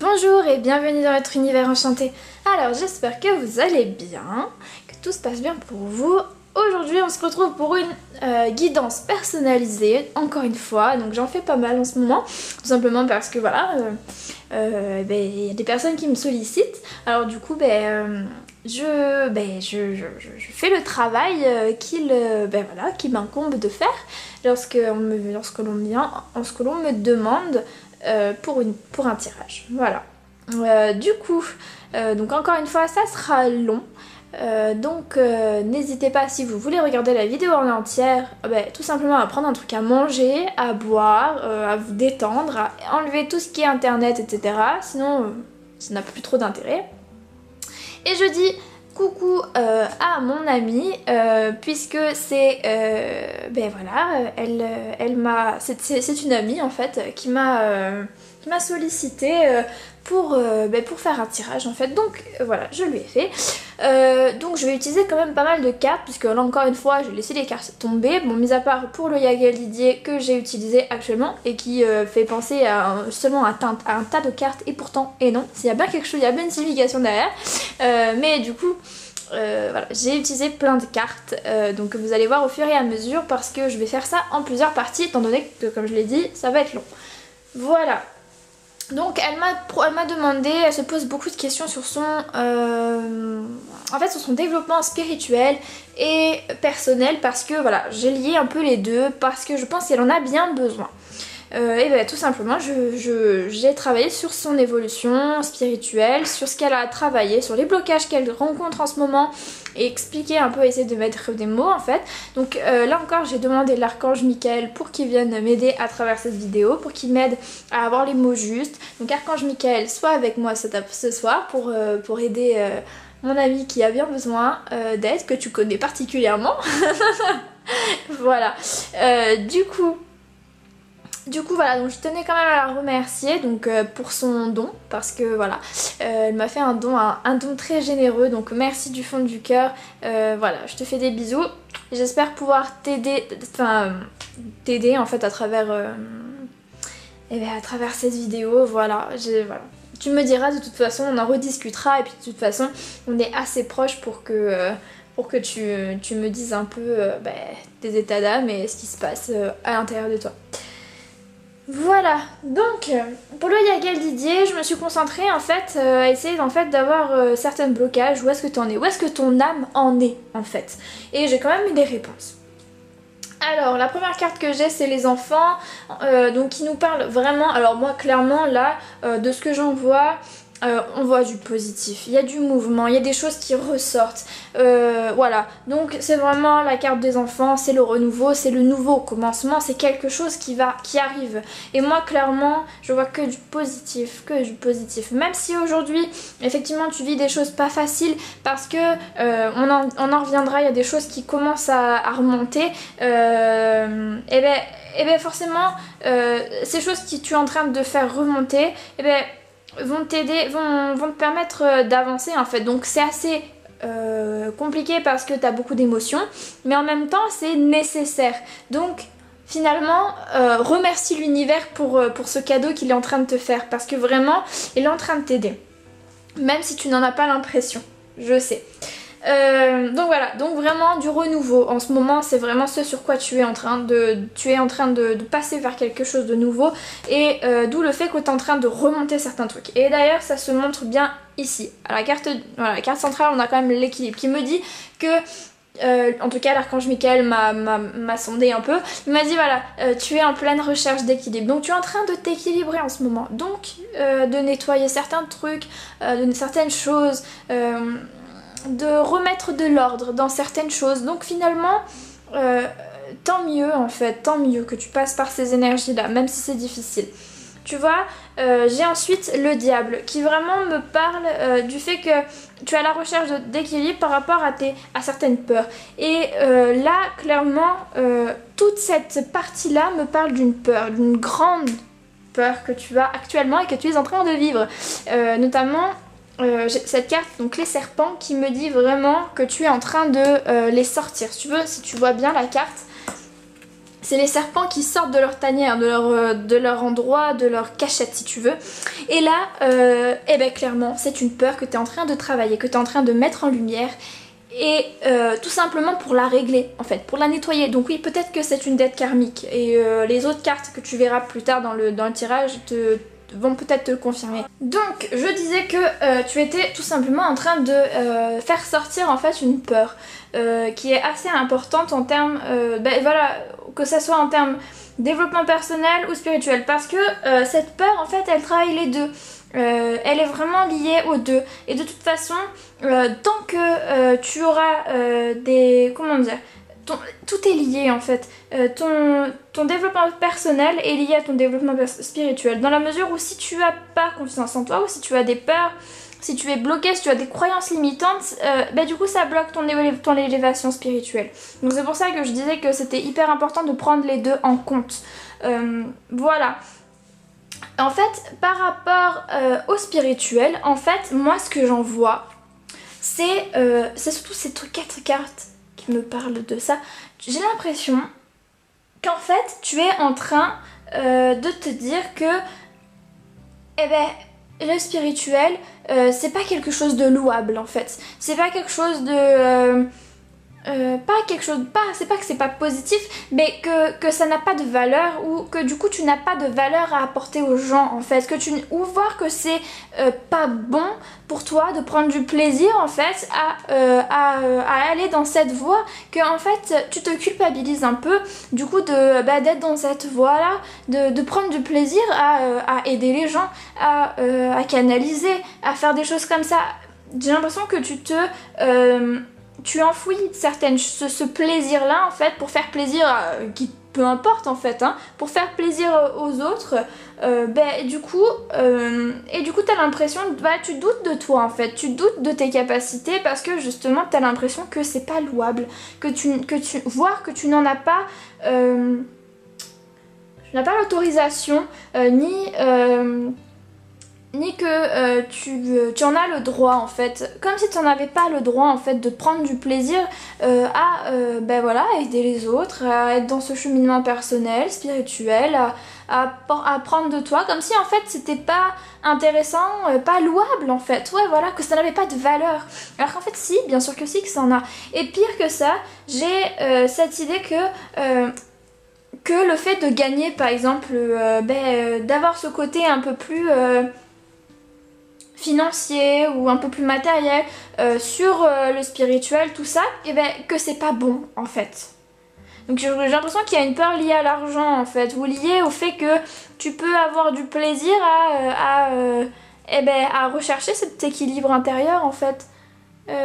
Bonjour et bienvenue dans notre univers enchanté. Alors j'espère que vous allez bien, que tout se passe bien pour vous. Aujourd'hui on se retrouve pour une guidance personnalisée, encore une fois, donc j'en fais pas mal en ce moment, tout simplement parce que voilà, y a des personnes qui me sollicitent, alors du coup je fais le travail qui m'incombe de faire lorsque l'on me demande pour un tirage. Voilà. Donc encore une fois, ça sera long. N'hésitez pas, si vous voulez regarder la vidéo en entière, tout simplement à prendre un truc à manger, à boire, à vous détendre, à enlever tout ce qui est internet, etc. Sinon, ça n'a plus trop d'intérêt. Et je dis coucou à mon amie, puisque c'est c'est une amie en fait qui m'a sollicité pour faire un tirage en fait, donc voilà, je lui ai fait. Donc je vais utiliser quand même pas mal de cartes, puisque là encore une fois j'ai laissé les cartes tomber, bon, mis à part pour le Yagal Didier que j'ai utilisé actuellement et qui fait penser à seulement un tas de cartes, et pourtant, et non, s'il y a bien quelque chose, il y a bien une signification derrière, mais du coup voilà, j'ai utilisé plein de cartes, donc vous allez voir au fur et à mesure, parce que je vais faire ça en plusieurs parties, étant donné que, comme je l'ai dit, ça va être long. Voilà. Donc elle m'a demandé, elle se pose beaucoup de questions sur son sur son développement spirituel et personnel, parce que voilà, j'ai lié un peu les deux, parce que je pense qu'elle en a bien besoin. Tout simplement, j'ai travaillé sur son évolution spirituelle, sur ce qu'elle a travaillé, sur les blocages qu'elle rencontre en ce moment, et expliquer un peu, essayer de mettre des mots en fait. Donc là encore, j'ai demandé l'archange Michael pour qu'il vienne m'aider à travers cette vidéo, pour qu'il m'aide à avoir les mots justes. Donc archange Michael, soit avec moi ce soir pour aider mon ami qui a bien besoin d'aide, que tu connais particulièrement. Voilà. Du coup voilà, donc je tenais quand même à la remercier donc pour son don, parce que voilà, elle m'a fait un don très généreux, donc merci du fond du cœur. Voilà, je te fais des bisous, j'espère pouvoir t'aider en fait à travers cette vidéo. Voilà, tu me diras, de toute façon on en rediscutera, et puis de toute façon on est assez proches pour que tu me dises un peu tes états d'âme et ce qui se passe à l'intérieur de toi. Voilà, donc pour le Yagal Didier, je me suis concentrée en fait à essayer d'avoir certains blocages. Où est-ce que tu en es, où est-ce que ton âme en est en fait. Et j'ai quand même eu des réponses. Alors la première carte que j'ai, c'est les enfants, donc qui nous parlent vraiment. Alors moi clairement là, de ce que j'en vois, on voit du positif, il y a du mouvement, il y a des choses qui ressortent, voilà, donc c'est vraiment la carte des enfants, c'est le renouveau, c'est le nouveau commencement, c'est quelque chose qui arrive, et moi clairement je vois que du positif, même si aujourd'hui effectivement tu vis des choses pas faciles, parce que on en reviendra, il y a des choses qui commencent à remonter, forcément ces choses que tu es en train de faire remonter, vont t'aider, vont te permettre d'avancer en fait. Donc c'est assez compliqué parce que tu as beaucoup d'émotions, mais en même temps c'est nécessaire. Donc finalement remercie l'univers pour ce cadeau qu'il est en train de te faire, parce que vraiment il est en train de t'aider, même si tu n'en as pas l'impression, je sais. Donc voilà, donc vraiment du renouveau en ce moment, c'est vraiment ce sur quoi tu es en train de passer vers quelque chose de nouveau, et d'où le fait que tu es en train de remonter certains trucs. Et d'ailleurs ça se montre bien ici, à la carte centrale, on a quand même l'équilibre qui me dit que en tout cas l'archange Michael m'a sondé un peu, il m'a dit voilà, tu es en pleine recherche d'équilibre, donc tu es en train de t'équilibrer en ce moment, donc de nettoyer certains trucs, de certaines choses, de remettre de l'ordre dans certaines choses. Donc finalement tant mieux en fait, tant mieux que tu passes par ces énergies là, même si c'est difficile. Tu vois, j'ai ensuite le diable qui vraiment me parle du fait que tu es à la recherche d'équilibre par rapport à certaines peurs. Et là, clairement, toute cette partie-là me parle d'une peur, d'une grande peur que tu as actuellement et que tu es en train de vivre. Notamment cette carte, donc les serpents, qui me dit vraiment que tu es en train de les sortir. Si tu vois bien la carte, c'est les serpents qui sortent de leur tanière, de leur endroit, de leur cachette si tu veux. Et là, eh ben clairement, c'est une peur que tu es en train de travailler, que tu es en train de mettre en lumière. Et tout simplement pour la régler, en fait, pour la nettoyer. Donc oui, peut-être que c'est une dette karmique. Et les autres cartes que tu verras plus tard dans le tirage vont peut-être te le confirmer. Donc je disais que tu étais tout simplement en train de faire sortir en fait une peur qui est assez importante en termes, ben voilà, que ça soit en termes développement personnel ou spirituel, parce que cette peur en fait elle travaille les deux. Elle est vraiment liée aux deux, et de toute façon tant que tu auras des, comment dire, tout est lié en fait. Ton développement personnel est lié à ton développement spirituel, dans la mesure où si tu as pas confiance en toi, ou si tu as des peurs, si tu es bloqué, si tu as des croyances limitantes, bah du coup ça bloque ton élévation spirituelle. Donc c'est pour ça que je disais que c'était hyper important de prendre les deux en compte. Voilà. En fait, par rapport au spirituel, en fait, moi ce que j'en vois, c'est surtout ces 4 cartes qui me parlent de ça. J'ai l'impression qu'en fait, tu es en train de te dire que, eh ben, le spirituel, c'est pas quelque chose de louable en fait. C'est pas quelque chose de... c'est pas que c'est pas positif, mais que ça n'a pas de valeur, ou que du coup tu n'as pas de valeur à apporter aux gens en fait, ou voir que c'est pas bon pour toi de prendre du plaisir en fait à aller dans cette voie, que en fait tu te culpabilises un peu du coup d'être dans cette voie là, de prendre du plaisir à aider les gens, à canaliser, à faire des choses comme ça. J'ai l'impression que tu enfouis ce plaisir là en fait pour faire plaisir à qui, peu importe en fait, hein, pour faire plaisir aux autres. Du coup t'as l'impression, tu doutes de toi en fait, tu doutes de tes capacités, parce que justement t'as l'impression que c'est pas louable, voire que tu n'en as pas l'autorisation ni que tu en as le droit en fait, comme si tu n'en avais pas le droit en fait de prendre du plaisir à aider les autres, à être dans ce cheminement personnel, spirituel, à prendre de toi, comme si en fait c'était pas intéressant, pas louable en fait, ouais voilà, que ça n'avait pas de valeur, alors qu'en fait si, bien sûr que si, que ça en a. Et pire que ça, j'ai cette idée que le fait de gagner par exemple, d'avoir ce côté un peu plus financier ou un peu plus matériel sur le spirituel, tout ça, que c'est pas bon en fait. Donc j'ai l'impression qu'il y a une peur liée à l'argent en fait, ou liée au fait que tu peux avoir du plaisir à rechercher cet équilibre intérieur en fait,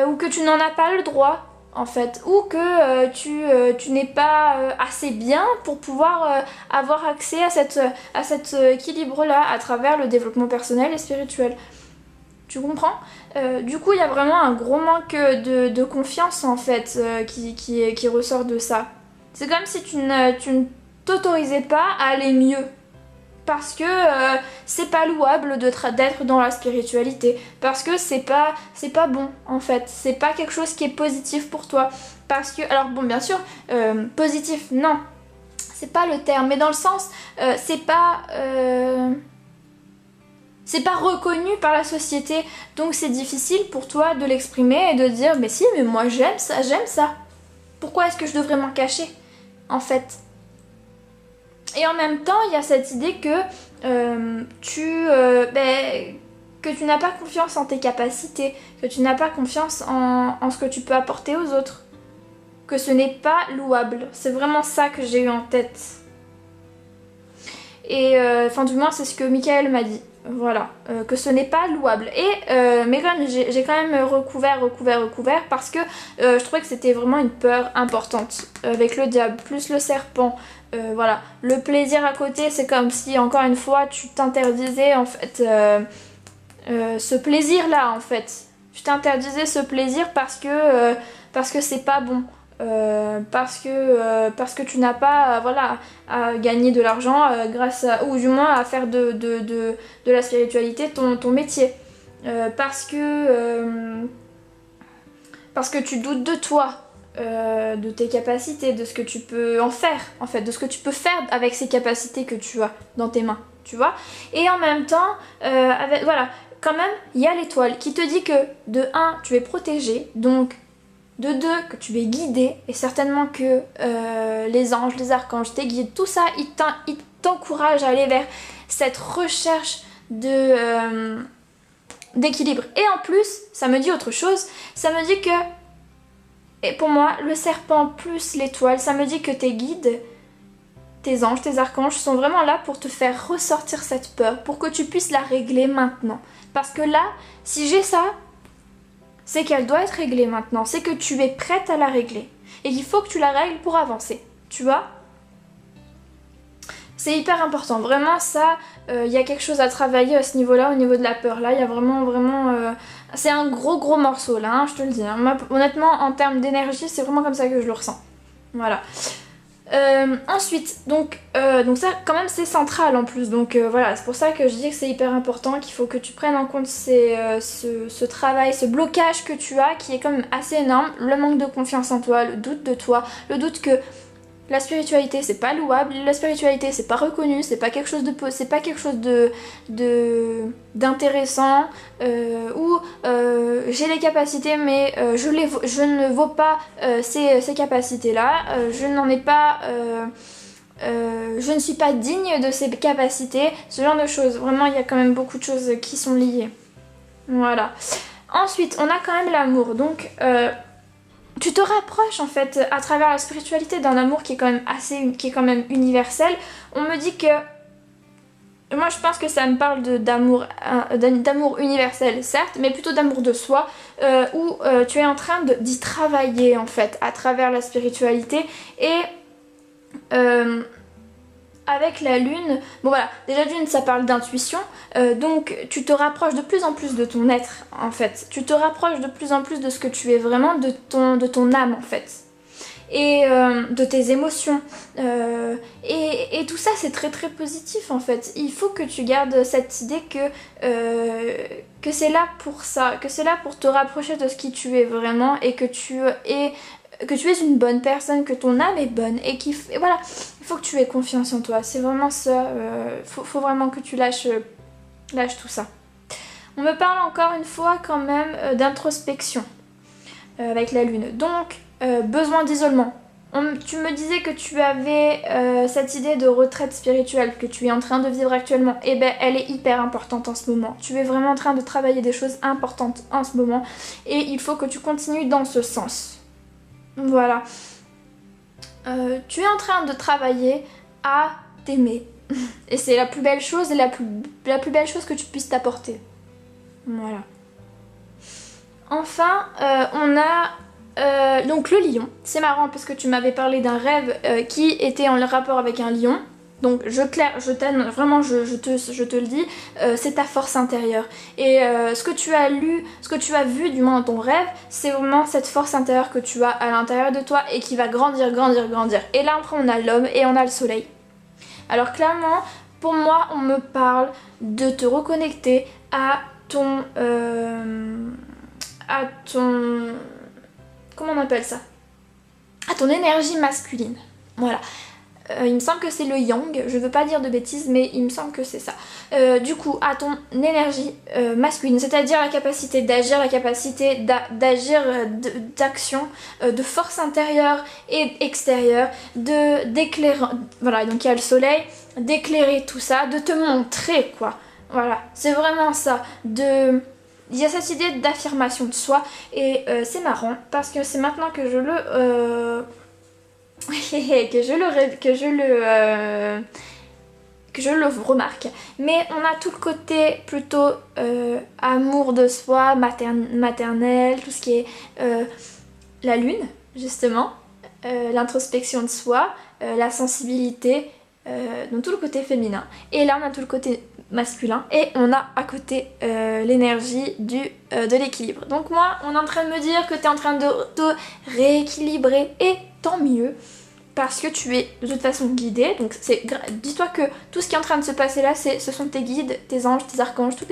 ou que tu n'en as pas le droit en fait, ou que tu n'es pas assez bien pour pouvoir avoir accès à cet équilibre là à travers le développement personnel et spirituel. Tu comprends? Du coup, il y a vraiment un gros manque de confiance en fait qui ressort de ça. C'est comme si tu ne t'autorisais pas à aller mieux. Parce que c'est pas louable d'être dans la spiritualité. Parce que c'est pas bon en fait. C'est pas quelque chose qui est positif pour toi. Parce que, alors bon, bien sûr, positif, non. C'est pas le terme. Mais dans le sens, c'est pas reconnu par la société, donc c'est difficile pour toi de l'exprimer et de dire mais si, mais moi j'aime ça. Pourquoi est-ce que je devrais m'en cacher en fait? Et en même temps, il y a cette idée que que tu n'as pas confiance en tes capacités, que tu n'as pas confiance en ce que tu peux apporter aux autres, que ce n'est pas louable. C'est vraiment ça que j'ai eu en tête. Et du moins c'est ce que Michael m'a dit. Voilà, que ce n'est pas louable. Mais quand même, j'ai quand même recouvert parce que je trouvais que c'était vraiment une peur importante avec le diable, plus le serpent. Voilà, le plaisir à côté, c'est comme si encore une fois tu t'interdisais en fait ce plaisir là en fait. Tu t'interdisais ce plaisir parce que c'est pas bon. Parce que tu n'as pas à gagner de l'argent ou du moins à faire de la spiritualité ton métier, parce que tu doutes de toi, de tes capacités, de ce que tu peux en faire, en fait, de ce que tu peux faire avec ces capacités que tu as dans tes mains, tu vois. Et en même temps, voilà, quand même, il y a l'étoile qui te dit que de un, tu es protégé, donc de deux, que tu es guidé, et certainement que les anges, les archanges, tes guides, tout ça, ils t'encouragent à aller vers cette recherche d'équilibre. Et en plus, ça me dit autre chose, ça me dit que, et pour moi, le serpent plus l'étoile, ça me dit que tes guides, tes anges, tes archanges sont vraiment là pour te faire ressortir cette peur, pour que tu puisses la régler maintenant. Parce que là, si j'ai ça, c'est qu'elle doit être réglée maintenant, c'est que tu es prête à la régler. Et qu'il faut que tu la règles pour avancer, tu vois ? C'est hyper important, vraiment ça, y a quelque chose à travailler à ce niveau-là, au niveau de la peur. Là, il y a vraiment... c'est un gros morceau là, hein, je te le dis. Hein. Moi, honnêtement, en termes d'énergie, c'est vraiment comme ça que je le ressens. Voilà. Ensuite, donc ça quand même c'est central en plus, donc voilà, c'est pour ça que je dis que c'est hyper important, qu'il faut que tu prennes en compte ce travail, ce blocage que tu as, qui est quand même assez énorme, le manque de confiance en toi, le doute de toi, le doute que la spiritualité c'est pas louable, la spiritualité c'est pas reconnu, c'est pas quelque chose d'intéressant, ou j'ai les capacités mais je ne vaux pas ces capacités là, je n'en ai pas, je ne suis pas digne de ces capacités, ce genre de choses. Vraiment il y a quand même beaucoup de choses qui sont liées. Voilà. Ensuite on a quand même l'amour, donc tu te rapproches en fait à travers la spiritualité d'un amour qui est quand même universel. On me dit que, moi je pense que ça me parle d'amour universel certes, mais plutôt d'amour de soi, où tu es en train d'y travailler en fait à travers la spiritualité. Et avec la lune, bon voilà, déjà lune ça parle d'intuition, donc tu te rapproches de plus en plus de ton être en fait, tu te rapproches de plus en plus de ce que tu es vraiment, de ton âme en fait, et de tes émotions, et tout ça c'est très positif en fait. Il faut que tu gardes cette idée que c'est là pour ça, que c'est là pour te rapprocher de ce qui tu es vraiment, et que tu es une bonne personne, que ton âme est bonne, et voilà, il faut que tu aies confiance en toi, c'est vraiment ça, faut vraiment que tu lâches tout ça. On me parle encore une fois quand même d'introspection avec la lune, donc besoin d'isolement. Tu me disais que tu avais cette idée de retraite spirituelle que tu es en train de vivre actuellement, et ben elle est hyper importante en ce moment. Tu es vraiment en train de travailler des choses importantes en ce moment, et il faut que tu continues dans ce sens. Voilà. Tu es en train de travailler à t'aimer. Et c'est la plus belle chose, et la plus belle chose que tu puisses t'apporter. Voilà. Enfin, on a donc le lion. C'est marrant parce que tu m'avais parlé d'un rêve qui était en rapport avec un lion. Donc je t'aime, vraiment je te le dis, c'est ta force intérieure. Et ce que tu as vu du moins dans ton rêve, c'est vraiment cette force intérieure que tu as à l'intérieur de toi et qui va grandir. Et là après on a l'homme et on a le soleil. Alors clairement, pour moi on me parle de te reconnecter à ton... comment on appelle ça ? À ton énergie masculine. Voilà. Il me semble que c'est le yang, je veux pas dire de bêtises, mais il me semble que c'est ça. Du coup, à ton énergie masculine, c'est-à-dire la capacité d'agir, la capacité d'agir, d'action, de force intérieure et extérieure, d'éclairer, voilà, donc il y a le soleil, d'éclairer tout ça, de te montrer quoi. Voilà, c'est vraiment ça, il y a cette idée d'affirmation de soi, et c'est marrant parce que c'est maintenant que je le remarque, mais on a tout le côté plutôt amour de soi, maternel, tout ce qui est la lune justement, l'introspection de soi, la sensibilité, donc tout le côté féminin, et là on a tout le côté masculin, et on a à côté l'énergie de l'équilibre. Donc moi on est en train de me dire que tu es en train de te rééquilibrer, et tant mieux. parce que tu es de toute façon guidé. Donc dis-toi que tout ce qui est en train de se passer là, ce sont tes guides, tes anges, tes archanges, toutes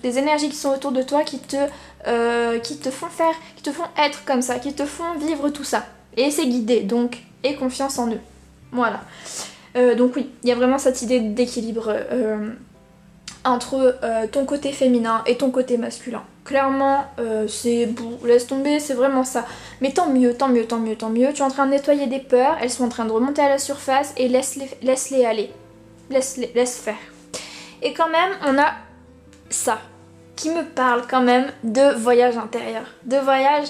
les énergies qui sont autour de toi qui te font faire, qui te font être comme ça, qui te font vivre tout ça. Et c'est guidé, donc aie confiance en eux. Voilà. Donc oui, il y a vraiment cette idée d'équilibre entre ton côté féminin et ton côté masculin. Clairement, c'est bon, laisse tomber, c'est vraiment ça. Mais tant mieux, tant mieux, tant mieux, tant mieux. Tu es en train de nettoyer des peurs, elles sont en train de remonter à la surface et laisse-les aller. Laisse faire. Et quand même, on a ça qui me parle quand même de voyage intérieur, de voyage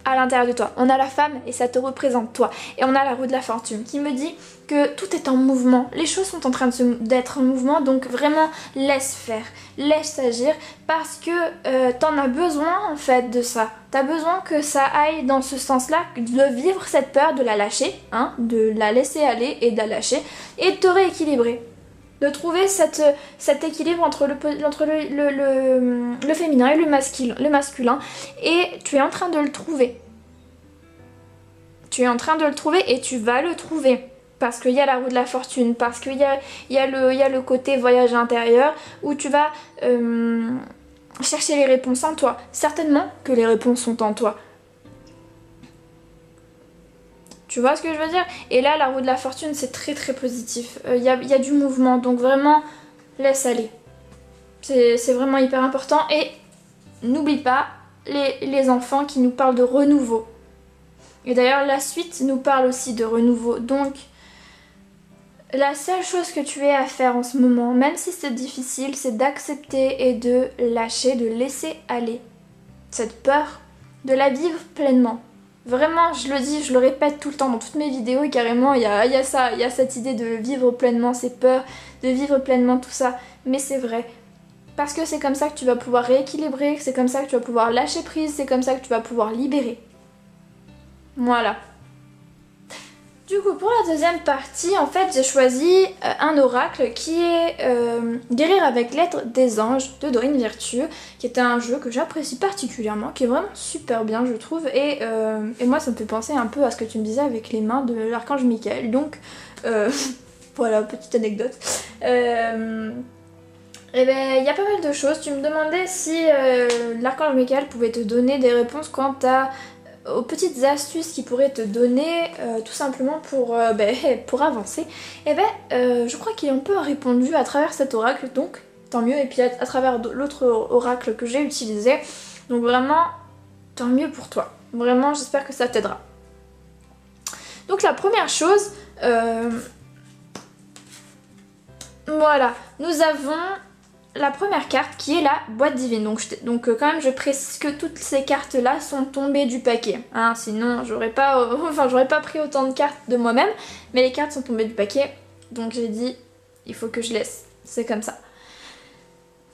à l'intérieur de toi. On a la femme et ça te représente toi. Et on a la roue de la fortune qui me dit que tout est en mouvement. Les choses sont en train d'être en mouvement, donc vraiment laisse faire, laisse agir parce que t'en as besoin en fait de ça. T'as besoin que ça aille dans ce sens-là, de vivre cette peur, de la lâcher, hein, de la laisser aller et de la lâcher et de te rééquilibrer. De trouver cet équilibre entre le féminin et le masculin. Et tu es en train de le trouver. Tu es en train de le trouver et tu vas le trouver. Parce qu'il y a la roue de la fortune, parce qu'il y a le côté voyage intérieur où tu vas chercher les réponses en toi. Certainement que les réponses sont en toi. Tu vois ce que je veux dire? Et là, la roue de la fortune, c'est très très positif. Il y a du mouvement, donc vraiment, laisse aller. C'est vraiment hyper important. Et n'oublie pas les enfants qui nous parlent de renouveau. Et d'ailleurs, la suite nous parle aussi de renouveau. Donc, la seule chose que tu aies à faire en ce moment, même si c'est difficile, c'est d'accepter et de lâcher, de laisser aller cette peur, de la vivre pleinement. Vraiment, je le dis, je le répète tout le temps dans toutes mes vidéos et carrément, il y a ça, il y a cette idée de vivre pleinement ses peurs, de vivre pleinement tout ça. Mais c'est vrai. Parce que c'est comme ça que tu vas pouvoir rééquilibrer, c'est comme ça que tu vas pouvoir lâcher prise, c'est comme ça que tu vas pouvoir libérer. Voilà. Du coup, pour la deuxième partie, en fait, j'ai choisi un oracle qui est Guérir avec l'être des anges de Dorine Virtue, qui est un jeu que j'apprécie particulièrement, qui est vraiment super bien, je trouve. Et moi, ça me fait penser un peu à ce que tu me disais avec les mains de l'archange Michael. Donc, voilà, petite anecdote. Et ben, il y a pas mal de choses. Tu me demandais si l'archange Michael pouvait te donner des réponses quant aux petites astuces qu'il pourrait te donner tout simplement pour avancer. Et je crois qu'il est un peu répondu à travers cet oracle, donc tant mieux. Et puis à travers l'autre oracle que j'ai utilisé, donc vraiment tant mieux pour toi. Vraiment, j'espère que ça t'aidera. Donc la première chose, voilà, nous avons la première carte qui est la boîte divine. Donc quand même je précise que toutes ces cartes là sont tombées du paquet, hein, sinon j'aurais pas pris autant de cartes de moi-même, mais les cartes sont tombées du paquet, donc j'ai dit il faut que je laisse, c'est comme ça.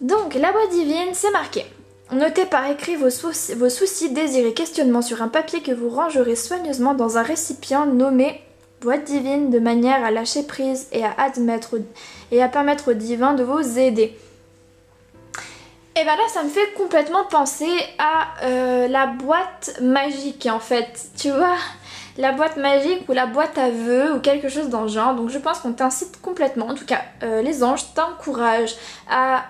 Donc la boîte divine, c'est marqué: notez par écrit vos soucis, désirs et questionnements sur un papier que vous rangerez soigneusement dans un récipient nommé boîte divine, de manière à lâcher prise et à permettre au divin de vous aider. Et ben là, ça me fait complètement penser à la boîte magique en fait, tu vois, la boîte magique ou la boîte à vœux ou quelque chose dans le genre. Donc je pense qu'on t'incite complètement, en tout cas les anges t'encouragent à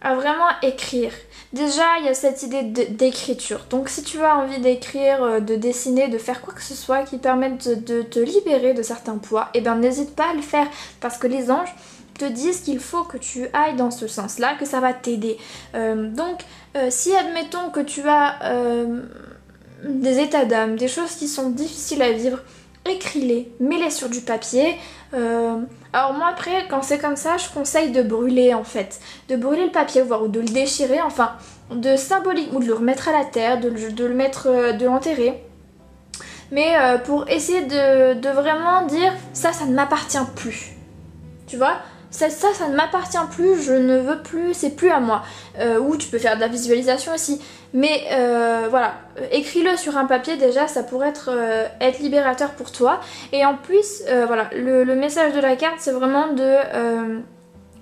vraiment écrire. Déjà, il y a cette idée d'écriture. Donc si tu as envie d'écrire, de dessiner, de faire quoi que ce soit qui permette de te libérer de certains poids, et ben n'hésite pas à le faire parce que les anges te disent qu'il faut que tu ailles dans ce sens-là, que ça va t'aider. Donc, si admettons que tu as des états d'âme, des choses qui sont difficiles à vivre, écris-les, mets-les sur du papier. Alors moi après, quand c'est comme ça, je conseille de brûler en fait. De brûler le papier, voire ou de le déchirer, enfin, de symbolique, ou de le remettre à la terre, de l'enterrer. Mais pour essayer de vraiment dire, ça ne m'appartient plus. Tu vois ? Ça ne m'appartient plus, je ne veux plus, c'est plus à moi. Ou tu peux faire de la visualisation aussi. Mais voilà, écris-le sur un papier déjà, ça pourrait être libérateur pour toi. Et en plus, voilà, le message de la carte, c'est vraiment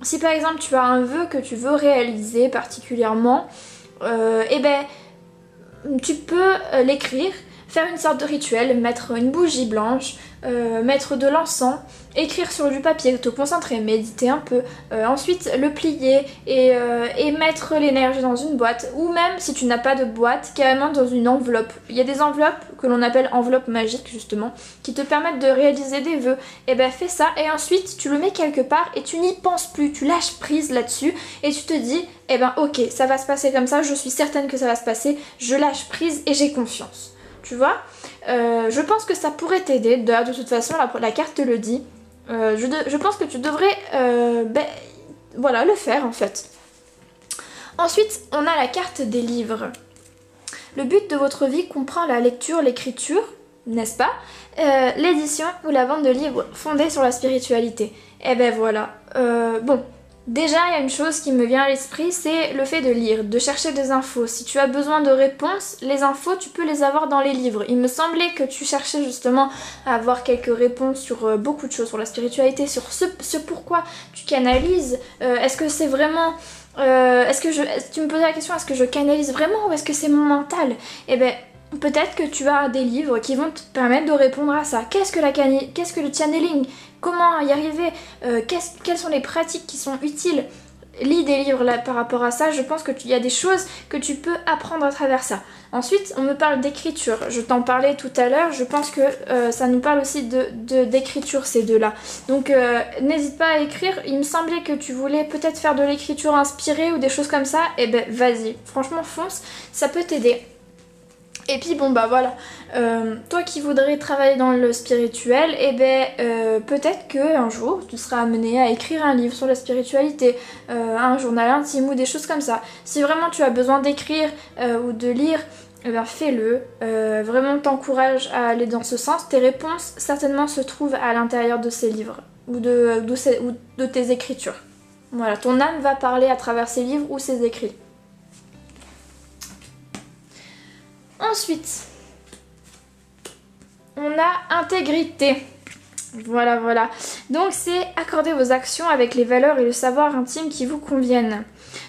si par exemple tu as un vœu que tu veux réaliser particulièrement, tu peux l'écrire, faire une sorte de rituel, mettre une bougie blanche, mettre de l'encens, écrire sur du papier, te concentrer, méditer un peu, ensuite le plier et mettre l'énergie dans une boîte, ou même si tu n'as pas de boîte, carrément dans une enveloppe. Il y a des enveloppes que l'on appelle enveloppes magiques justement, qui te permettent de réaliser des vœux. Et ben fais ça et ensuite tu le mets quelque part et tu n'y penses plus, tu lâches prise là-dessus et tu te dis eh ben ok, ça va se passer comme ça, je suis certaine que ça va se passer, je lâche prise et j'ai confiance. Tu vois, je pense que ça pourrait t'aider, de toute façon la carte te le dit. Je pense que tu devrais voilà, le faire en fait. Ensuite, on a la carte des livres. Le but de votre vie comprend la lecture, l'écriture, n'est-ce pas, l'édition ou la vente de livres fondés sur la spiritualité. Et ben voilà, bon. Déjà, il y a une chose qui me vient à l'esprit, c'est le fait de lire, de chercher des infos. Si tu as besoin de réponses, les infos, tu peux les avoir dans les livres. Il me semblait que tu cherchais justement à avoir quelques réponses sur beaucoup de choses, sur la spiritualité, sur ce pourquoi tu canalises. Est-ce que c'est vraiment... tu me posais la question, est-ce que je canalise vraiment ou est-ce que c'est mon mental? Eh ben... peut-être que tu as des livres qui vont te permettre de répondre à ça. Qu'est-ce que le channeling? Comment y arriver? Quelles sont les pratiques qui sont utiles? Lis des livres là, par rapport à ça. Je pense qu'il y a des choses que tu peux apprendre à travers ça. Ensuite, on me parle d'écriture. Je t'en parlais tout à l'heure. Je pense que ça nous parle aussi d'écriture, ces deux-là. Donc, n'hésite pas à écrire. Il me semblait que tu voulais peut-être faire de l'écriture inspirée ou des choses comme ça. Eh ben, vas-y. Franchement, fonce. Ça peut t'aider. Et puis bon bah voilà, toi qui voudrais travailler dans le spirituel, eh ben peut-être qu'un jour tu seras amené à écrire un livre sur la spiritualité, un journal intime ou des choses comme ça. Si vraiment tu as besoin d'écrire ou de lire, eh ben fais-le, vraiment t'encourage à aller dans ce sens. Tes réponses certainement se trouvent à l'intérieur de ces livres ou de tes écritures. Voilà, ton âme va parler à travers ces livres ou ces écrits. Ensuite, on a intégrité. Voilà. Donc c'est accorder vos actions avec les valeurs et le savoir intime qui vous conviennent.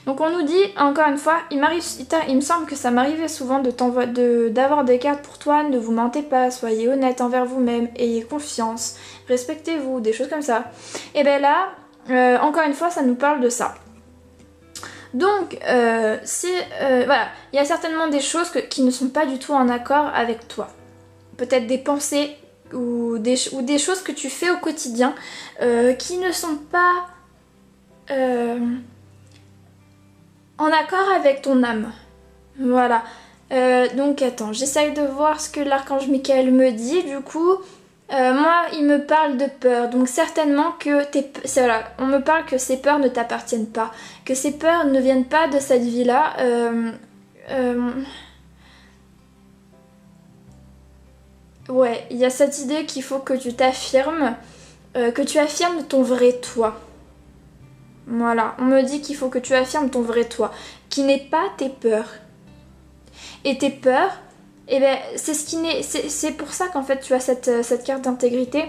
Donc on nous dit, encore une fois, il me semble que ça m'arrivait souvent d'avoir des cartes pour toi, ne vous mentez pas, soyez honnête envers vous-même, ayez confiance, respectez-vous, des choses comme ça. Et bien là, encore une fois, ça nous parle de ça. Donc, voilà, il y a certainement des choses qui ne sont pas du tout en accord avec toi. Peut-être des pensées ou des choses que tu fais au quotidien qui ne sont pas en accord avec ton âme. Voilà. Donc, attends, j'essaye de voir ce que l'archange Michael me dit, du coup... moi, il me parle de peur, donc certainement que voilà, on me parle que ces peurs ne t'appartiennent pas, que ces peurs ne viennent pas de cette vie-là. Ouais, il y a cette idée qu'il faut que tu t'affirmes, que tu affirmes ton vrai toi. Voilà, on me dit qu'il faut que tu affirmes ton vrai toi, qui n'est pas tes peurs. Et tes peurs, et ben c'est pour ça qu'en fait tu as cette carte d'intégrité.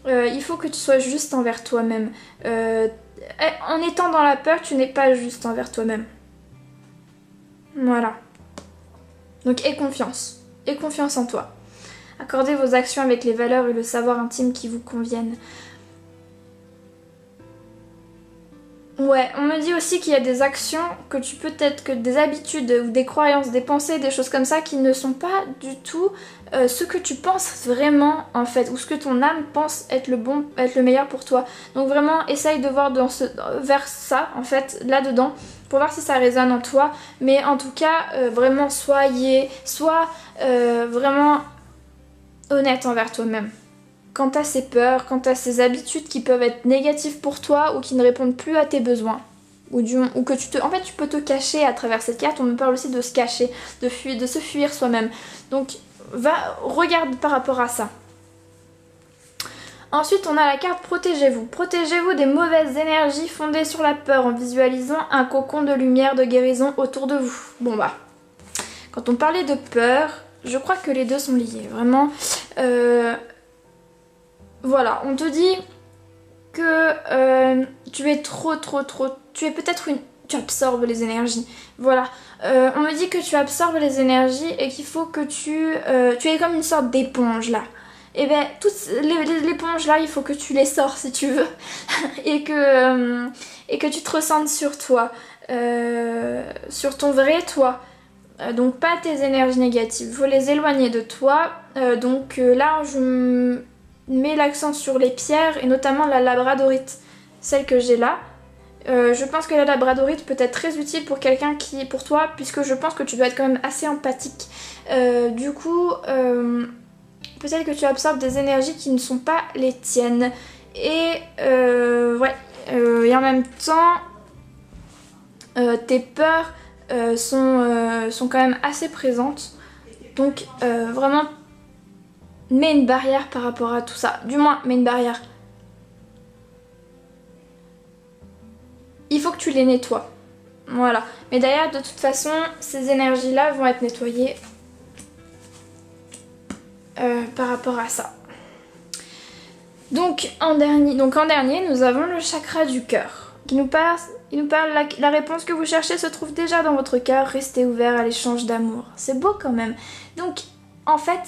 Il faut que tu sois juste envers toi-même. En étant dans la peur, tu n'es pas juste envers toi-même. Voilà. Donc aie confiance. Aie confiance en toi. Accordez vos actions avec les valeurs et le savoir intime qui vous conviennent. Ouais, on me dit aussi qu'il y a des actions que tu peux être, que des habitudes ou des croyances, des pensées, des choses comme ça qui ne sont pas du tout ce que tu penses vraiment en fait, ou ce que ton âme pense être le meilleur pour toi. Donc vraiment, essaye de voir vers ça en fait, là-dedans, pour voir si ça résonne en toi. Mais en tout cas, vraiment sois vraiment honnête envers toi-même. Quant à ces peurs, quant à ces habitudes qui peuvent être négatives pour toi ou qui ne répondent plus à tes besoins. Ou que en fait, tu peux te cacher à travers cette carte. On me parle aussi de se cacher, de se fuir soi-même. Donc, regarde par rapport à ça. Ensuite, on a la carte Protégez-vous. Protégez-vous des mauvaises énergies fondées sur la peur en visualisant un cocon de lumière, de guérison autour de vous. Bon bah, quand on parlait de peur, je crois que les deux sont liés. Vraiment... Voilà, on te dit que tu es tu es peut-être tu absorbes les énergies. Voilà. On me dit que tu absorbes les énergies et qu'il faut que tu es comme une sorte d'éponge là. Et bien, toutes l'éponge là, il faut que tu les sors si tu veux. et que tu te ressentes sur toi. Sur ton vrai toi. Donc pas tes énergies négatives. Il faut les éloigner de toi. Là, je mets l'accent sur les pierres et notamment la labradorite. Celle que j'ai là. Je pense que la labradorite peut être très utile pour quelqu'un pour toi, puisque je pense que tu dois être quand même assez empathique. Peut-être que tu absorbes des énergies qui ne sont pas les tiennes. Et et en même temps, tes peurs sont quand même assez présentes. Donc vraiment, mets une barrière par rapport à tout ça. Du moins, mets une barrière. Il faut que tu les nettoies. Voilà. Mais d'ailleurs, de toute façon, ces énergies-là vont être nettoyées par rapport à ça. Donc en dernier, nous avons le chakra du cœur. Il nous parle la réponse que vous cherchez se trouve déjà dans votre cœur. Restez ouvert à l'échange d'amour. C'est beau quand même. Donc en fait,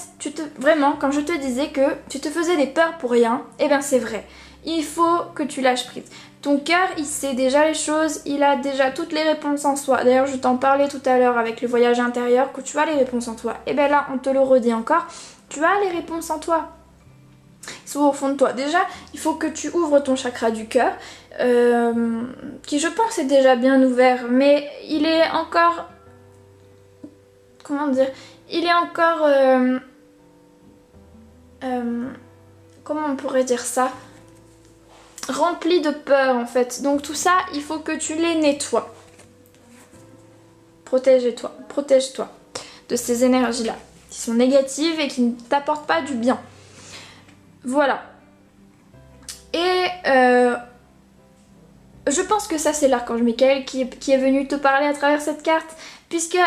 vraiment, quand je te disais que tu te faisais des peurs pour rien, eh bien c'est vrai. Il faut que tu lâches prise. Ton cœur, il sait déjà les choses, il a déjà toutes les réponses en soi. D'ailleurs, je t'en parlais tout à l'heure avec le voyage intérieur, que tu as les réponses en toi. Et bien là, on te le redit encore, tu as les réponses en toi. Ils sont au fond de toi. Déjà, il faut que tu ouvres ton chakra du cœur, qui je pense est déjà bien ouvert, mais il est encore... Comment dire? Il est encore... comment on pourrait dire ça? Rempli de peur en fait. Donc tout ça, il faut que tu les nettoies. Protège-toi de ces énergies-là, qui sont négatives et qui ne t'apportent pas du bien. Voilà. Et je pense que ça c'est l'archange Michael qui est venu te parler à travers cette carte, puisque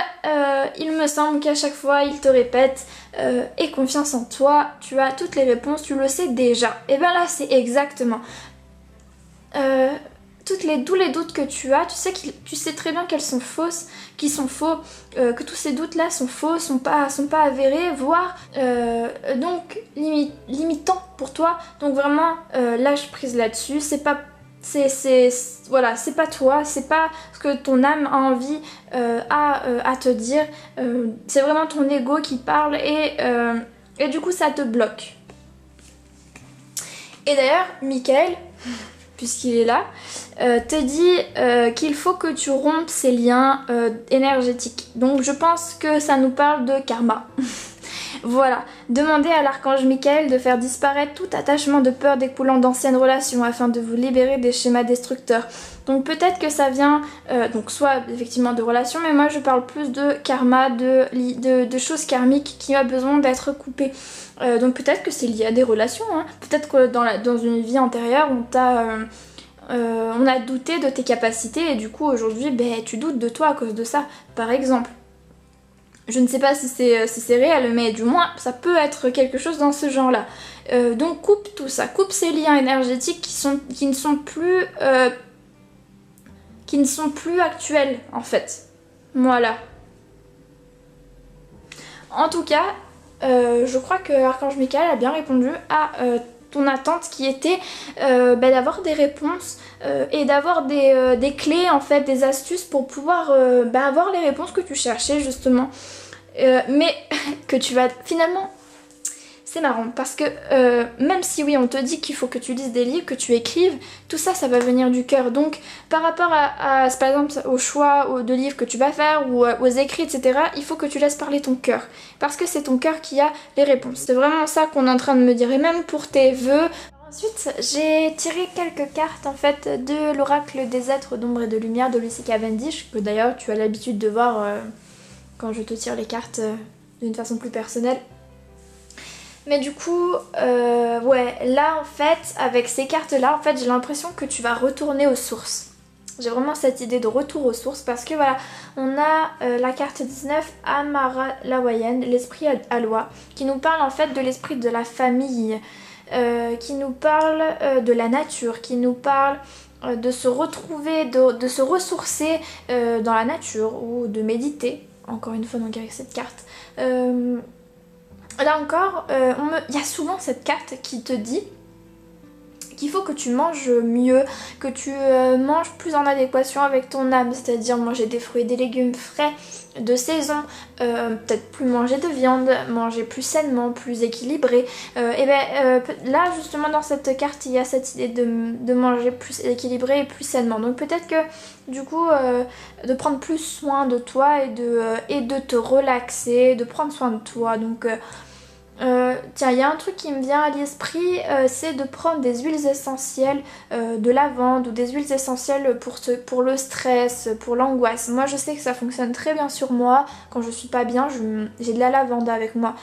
il me semble qu'à chaque fois il te répète aie confiance en toi, tu as toutes les réponses, tu le sais déjà. Et bien là c'est exactement tous les doutes que tu as, tu sais très bien qu'elles sont fausses, qu'ils sont faux, que tous ces doutes là sont faux, sont pas avérés, voire donc limitants pour toi. Donc vraiment lâche prise là-dessus. Voilà, c'est pas toi, c'est pas ce que ton âme a envie à te dire. C'est vraiment ton ego qui parle et du coup ça te bloque. Et d'ailleurs, Michael, puisqu'il est là, te dit qu'il faut que tu rompes ces liens énergétiques. Donc je pense que ça nous parle de karma. Voilà, demandez à l'archange Michael de faire disparaître tout attachement de peur découlant d'anciennes relations afin de vous libérer des schémas destructeurs. Donc peut-être que ça vient, donc soit effectivement de relations, mais moi je parle plus de karma, de choses karmiques qui ont besoin d'être coupées. Donc peut-être que c'est lié à des relations, hein. Peut-être que dans une vie antérieure on a douté de tes capacités et du coup aujourd'hui tu doutes de toi à cause de ça, par exemple. Je ne sais pas si c'est réel, mais du moins ça peut être quelque chose dans ce genre-là. Donc coupe tout ça, coupe ces liens énergétiques qui ne sont plus actuels en fait. Voilà. En tout cas, je crois que Archange Michael a bien répondu à ton attente qui était d'avoir des réponses et d'avoir des clés en fait, des astuces pour pouvoir avoir les réponses que tu cherchais justement. Mais que tu vas finalement... C'est marrant parce que même si oui on te dit qu'il faut que tu lises des livres, que tu écrives, tout ça ça va venir du cœur. Donc par rapport par exemple au choix de livres que tu vas faire ou aux écrits etc, il faut que tu laisses parler ton cœur. Parce que c'est ton cœur qui a les réponses. C'est vraiment ça qu'on est en train de me dire et même pour tes vœux. Ensuite j'ai tiré quelques cartes en fait de l'oracle des êtres d'ombre et de lumière de Lucy Cavendish, que d'ailleurs tu as l'habitude de voir quand je te tire les cartes d'une façon plus personnelle. Mais du coup, là en fait, avec ces cartes-là, en fait, j'ai l'impression que tu vas retourner aux sources. J'ai vraiment cette idée de retour aux sources parce que voilà, on a la carte 19, Amara Lawayen, l'esprit Alwa, qui nous parle en fait de l'esprit de la famille, qui nous parle de la nature, qui nous parle de se retrouver, de se ressourcer dans la nature ou de méditer, encore une fois donc avec cette carte. Là encore, il y a souvent cette carte qui te dit qu'il faut que tu manges mieux, que tu manges plus en adéquation avec ton âme, c'est-à-dire manger des fruits et des légumes frais de saison, peut-être plus manger de viande, manger plus sainement, plus équilibré. Là justement dans cette carte il y a cette idée de manger plus équilibré et plus sainement. Donc peut-être que du coup de prendre plus soin de toi et de te relaxer, de prendre soin de toi. Donc tiens, il y a un truc qui me vient à l'esprit, c'est de prendre des huiles essentielles de lavande ou des huiles essentielles pour le stress, pour l'angoisse. Moi je sais que ça fonctionne très bien sur moi. Quand je suis pas bien, j'ai de la lavande avec moi.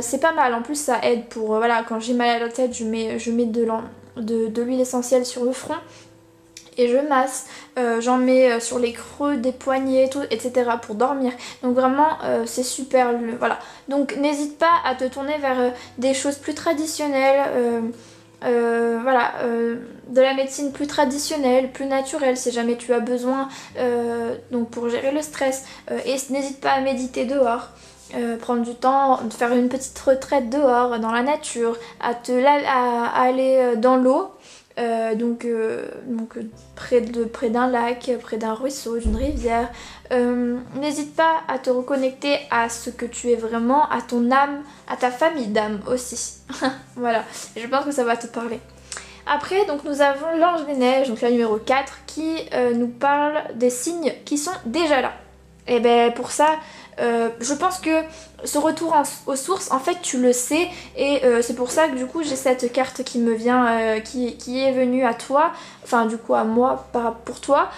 C'est pas mal, en plus ça aide pour, voilà, quand j'ai mal à la tête, je mets de l'huile essentielle sur le front. Et je masse, j'en mets sur les creux des poignets, tout, etc. pour dormir. Donc vraiment c'est super, voilà. Donc n'hésite pas à te tourner vers des choses plus traditionnelles, de la médecine plus traditionnelle, plus naturelle si jamais tu as besoin, donc pour gérer le stress. Et n'hésite pas à méditer dehors. Prendre du temps, de faire une petite retraite dehors, dans la nature, à aller dans l'eau. Donc près d'un lac, près d'un ruisseau, d'une rivière. N'hésite pas à te reconnecter à ce que tu es vraiment, à ton âme, à ta famille d'âme aussi. Voilà, je pense que ça va te parler. Après, donc nous avons l'ange des neiges, donc la numéro 4, qui nous parle des signes qui sont déjà là. Et ben pour ça, je pense que ce retour aux sources, en fait tu le sais, et c'est pour ça que du coup j'ai cette carte qui me vient, qui est venue à toi, enfin du coup à moi pour toi,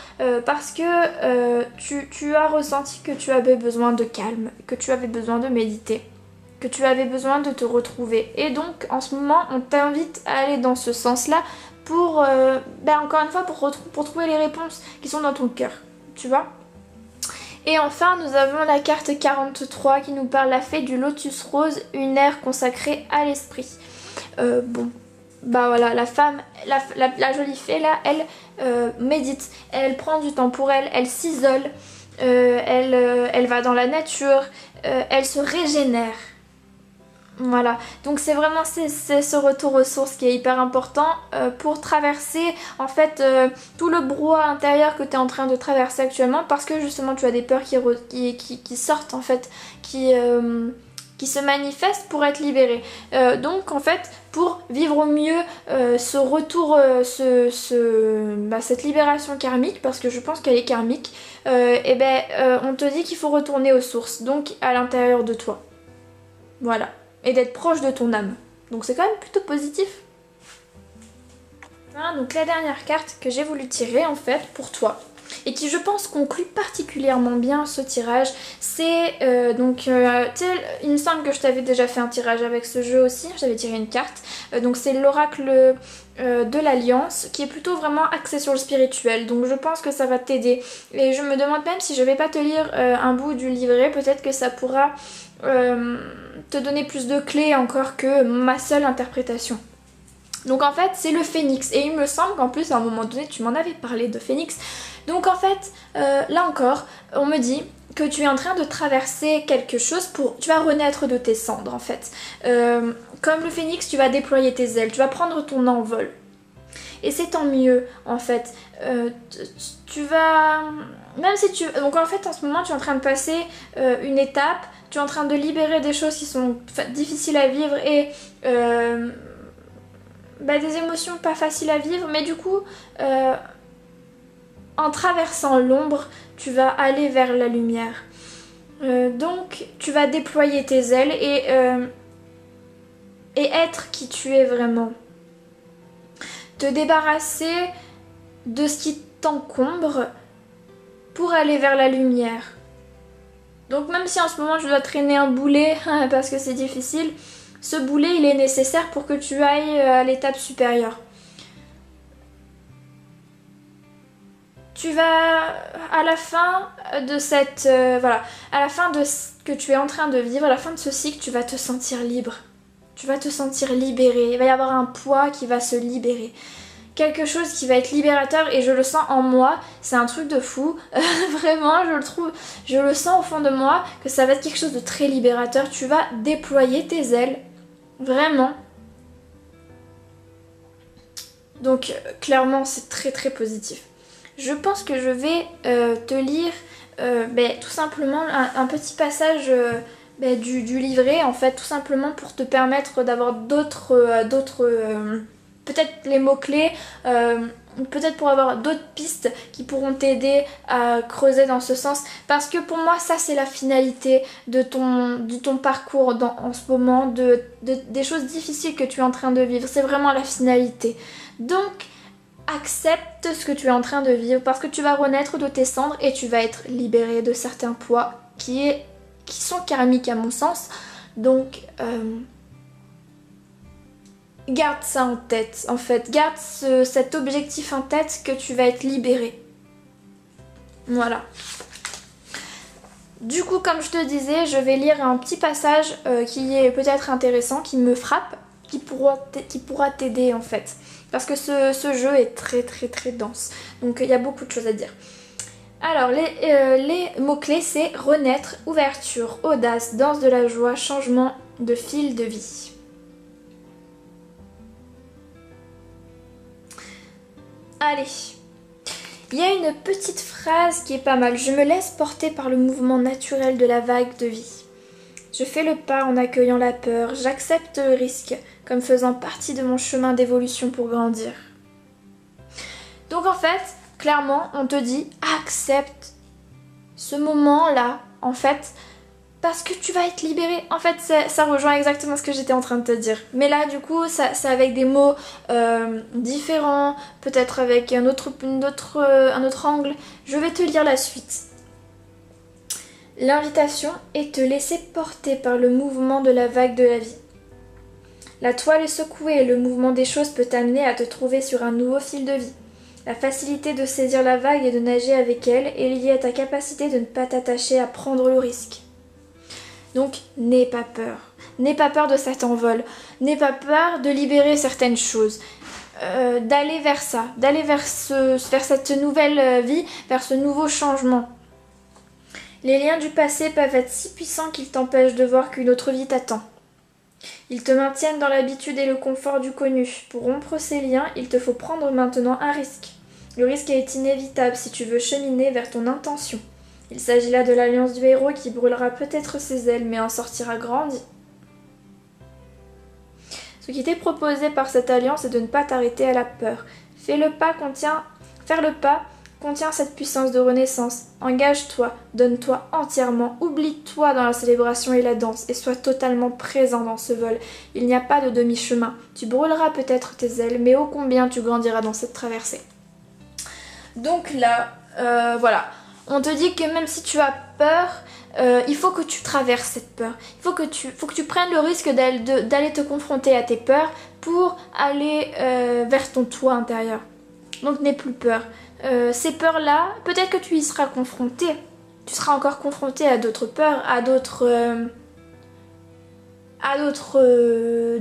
parce que tu as ressenti que tu avais besoin de calme, que tu avais besoin de méditer, que tu avais besoin de te retrouver. Et donc en ce moment on t'invite à aller dans ce sens-là pour, encore une fois, pour trouver les réponses qui sont dans ton cœur, tu vois. Et enfin, nous avons la carte 43 qui nous parle la fée du lotus rose, une ère consacrée à l'esprit. Voilà, la femme, la jolie fée là, elle médite, elle prend du temps pour elle, elle s'isole, elle va dans la nature, elle se régénère. Voilà, donc c'est vraiment ce retour aux sources qui est hyper important pour traverser en fait tout le brouhaha intérieur que tu es en train de traverser actuellement, parce que justement tu as des peurs qui sortent en fait, qui se manifestent pour être libérées. Donc en fait pour vivre au mieux ce retour, cette libération karmique, parce que je pense qu'elle est karmique, on te dit qu'il faut retourner aux sources, donc à l'intérieur de toi. Voilà. Et d'être proche de ton âme. Donc c'est quand même plutôt positif. Voilà, donc la dernière carte que j'ai voulu tirer en fait pour toi, et qui je pense conclut particulièrement bien ce tirage, c'est il me semble que je t'avais déjà fait un tirage avec ce jeu aussi, j'avais tiré une carte, donc c'est l'oracle de l'Alliance, qui est plutôt vraiment axé sur le spirituel, donc je pense que ça va t'aider. Et je me demande même si je vais pas te lire un bout du livret, peut-être que ça pourra te donner plus de clés encore que ma seule interprétation. Donc en fait c'est le phénix, et il me semble qu'en plus à un moment donné tu m'en avais parlé de phénix. Donc en fait là encore on me dit que tu es en train de traverser quelque chose, tu vas renaître de tes cendres en fait. Comme le phénix tu vas déployer tes ailes, tu vas prendre ton envol. Et c'est tant mieux en fait. Tu vas... Même si tu... Donc en fait en ce moment tu es en train de passer une étape, tu es en train de libérer des choses qui sont difficiles à vivre et des émotions pas faciles à vivre, mais du coup en traversant l'ombre tu vas aller vers la lumière. Donc tu vas déployer tes ailes et être qui tu es vraiment. Te débarrasser de ce qui t'encombre pour aller vers la lumière. Donc même si en ce moment tu dois traîner un boulet parce que c'est difficile, ce boulet il est nécessaire pour que tu ailles à l'étape supérieure. Tu vas à la fin de cette à la fin de ce que tu es en train de vivre, à la fin de ce cycle, tu vas te sentir libre. Tu vas te sentir libéré. Il va y avoir un poids qui va se libérer. quelque chose qui va être libérateur et je le sens en moi, c'est un truc de fou, vraiment je le sens au fond de moi que ça va être quelque chose de très libérateur, tu vas déployer tes ailes, vraiment. Donc clairement c'est très très positif. Je pense que je vais te lire tout simplement un petit passage du livret en fait, tout simplement pour te permettre d'avoir d'autres peut-être les mots-clés, peut-être pour avoir d'autres pistes qui pourront t'aider à creuser dans ce sens. Parce que pour moi, ça c'est la finalité de ton parcours en ce moment, des choses difficiles que tu es en train de vivre. C'est vraiment la finalité. Donc, accepte ce que tu es en train de vivre parce que tu vas renaître de tes cendres et tu vas être libéré de certains poids qui sont karmiques à mon sens. Donc, garde ça en tête, en fait. Garde cet objectif en tête que tu vas être libéré. Voilà. Du coup, comme je te disais, je vais lire un petit passage qui est peut-être intéressant, qui me frappe, qui pourra t'aider en fait. Parce que ce jeu est très très très dense. Donc il y a beaucoup de choses à dire. Alors, les mots-clés, c'est renaître, ouverture, audace, danse de la joie, changement de fil de vie. Allez, il y a une petite phrase qui est pas mal. Je me laisse porter par le mouvement naturel de la vague de vie. Je fais le pas en accueillant la peur. J'accepte le risque comme faisant partie de mon chemin d'évolution pour grandir. Donc en fait, clairement, on te dit accepte ce moment-là, en fait, parce que tu vas être libéré. En fait, ça rejoint exactement ce que j'étais en train de te dire. Mais là, du coup, c'est avec des mots différents, peut-être avec un autre angle. Je vais te lire la suite. L'invitation est te laisser porter par le mouvement de la vague de la vie. La toile est secouée et le mouvement des choses peut t'amener à te trouver sur un nouveau fil de vie. La facilité de saisir la vague et de nager avec elle est liée à ta capacité de ne pas t'attacher à prendre le risque. Donc, n'aie pas peur. N'aie pas peur de cet envol. N'aie pas peur de libérer certaines choses. D'aller vers ça. D'aller vers cette nouvelle vie, vers ce nouveau changement. Les liens du passé peuvent être si puissants qu'ils t'empêchent de voir qu'une autre vie t'attend. Ils te maintiennent dans l'habitude et le confort du connu. Pour rompre ces liens, il te faut prendre maintenant un risque. Le risque est inévitable si tu veux cheminer vers ton intention. Il s'agit là de l'alliance du héros qui brûlera peut-être ses ailes mais en sortira grandi. Ce qui t'est proposé par cette alliance est de ne pas t'arrêter à la peur. Faire le pas contient cette puissance de renaissance. Engage-toi, donne-toi entièrement, oublie-toi dans la célébration et la danse et sois totalement présent dans ce vol. Il n'y a pas de demi-chemin. Tu brûleras peut-être tes ailes, mais ô combien tu grandiras dans cette traversée. Donc là, voilà. On te dit que même si tu as peur, il faut que tu traverses cette peur. Il faut que tu prennes le risque d'aller te confronter à tes peurs pour aller vers ton toi intérieur. Donc n'aie plus peur. Ces peurs-là, peut-être que tu y seras confronté. Tu seras encore confronté à d'autres peurs, à d'autres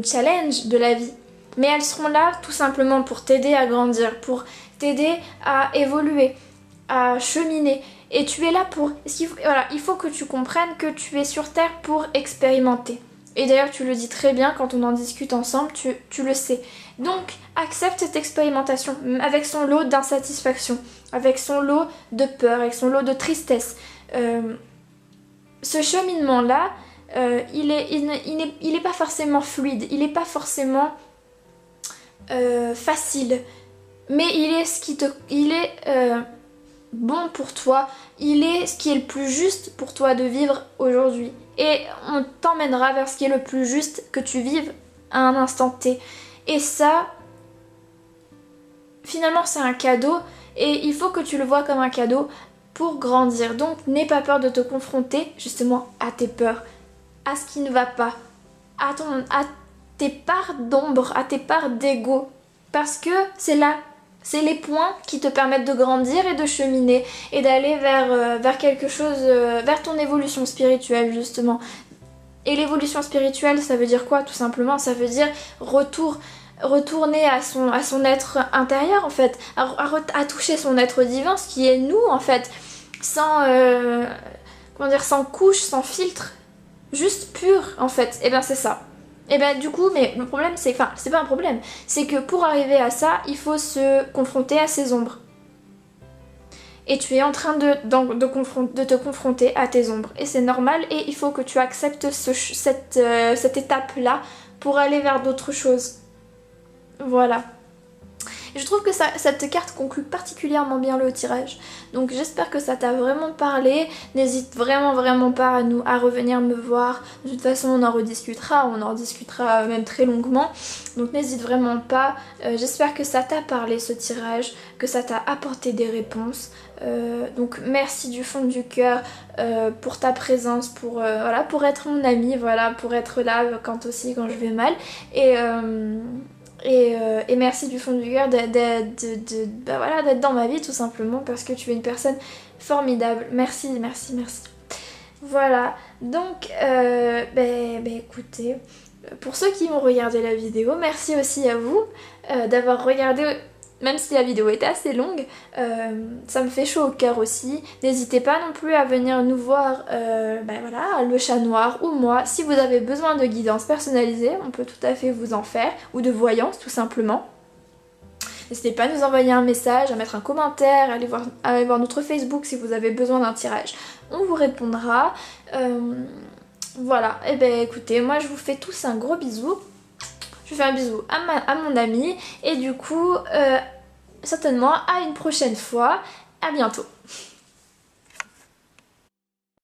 challenges de la vie. Mais elles seront là tout simplement pour t'aider à grandir, pour t'aider à évoluer, à cheminer. Et tu es là pour... Voilà, il faut que tu comprennes que tu es sur Terre pour expérimenter. Et d'ailleurs, tu le dis très bien quand on en discute ensemble, tu le sais. Donc, accepte cette expérimentation avec son lot d'insatisfaction, avec son lot de peur, avec son lot de tristesse. Ce cheminement-là, il est pas forcément fluide, il n'est pas forcément facile. Mais il est bon pour toi, il est ce qui est le plus juste pour toi de vivre aujourd'hui. Et on t'emmènera vers ce qui est le plus juste que tu vives à un instant T. Et ça, finalement, c'est un cadeau et il faut que tu le vois comme un cadeau pour grandir. Donc, n'aie pas peur de te confronter justement à tes peurs, à ce qui ne va pas, à tes parts d'ombre, à tes parts d'ego. Parce que c'est les points qui te permettent de grandir et de cheminer et d'aller vers quelque chose, vers ton évolution spirituelle justement. Et l'évolution spirituelle, ça veut dire quoi tout simplement? Ça veut dire retour retourner à son être intérieur en fait, à toucher son être divin, ce qui est nous en fait, sans, comment dire, sans couche, sans filtre, juste pur en fait, et ben c'est ça. Et ben du coup, mais le problème c'est, enfin c'est pas un problème, c'est que pour arriver à ça, il faut se confronter à ses ombres. Et tu es en train de te confronter à tes ombres. Et c'est normal et il faut que tu acceptes cette étape-là pour aller vers d'autres choses. Voilà. Et je trouve que cette carte conclut particulièrement bien le tirage. Donc j'espère que ça t'a vraiment parlé. N'hésite vraiment pas à revenir me voir. De toute façon on en rediscutera même très longuement. Donc n'hésite vraiment pas. J'espère que ça t'a parlé ce tirage, que ça t'a apporté des réponses. Donc merci du fond du cœur pour ta présence, pour être mon amie, voilà, pour être là quand je vais mal. Et merci du fond du cœur d'être dans ma vie tout simplement parce que tu es une personne formidable. Merci. Voilà, donc écoutez, pour ceux qui ont regardé la vidéo, merci aussi à vous d'avoir regardé, même si la vidéo était assez longue, ça me fait chaud au cœur aussi. N'hésitez pas non plus à venir nous voir, le chat noir ou moi. Si vous avez besoin de guidance personnalisée, on peut tout à fait vous en faire, ou de voyance tout simplement. N'hésitez pas à nous envoyer un message, à mettre un commentaire, à aller voir notre Facebook si vous avez besoin d'un tirage. On vous répondra. Voilà, et écoutez, moi je vous fais tous un gros bisou. Je fais un bisou à mon ami et du coup, certainement à une prochaine fois. À bientôt.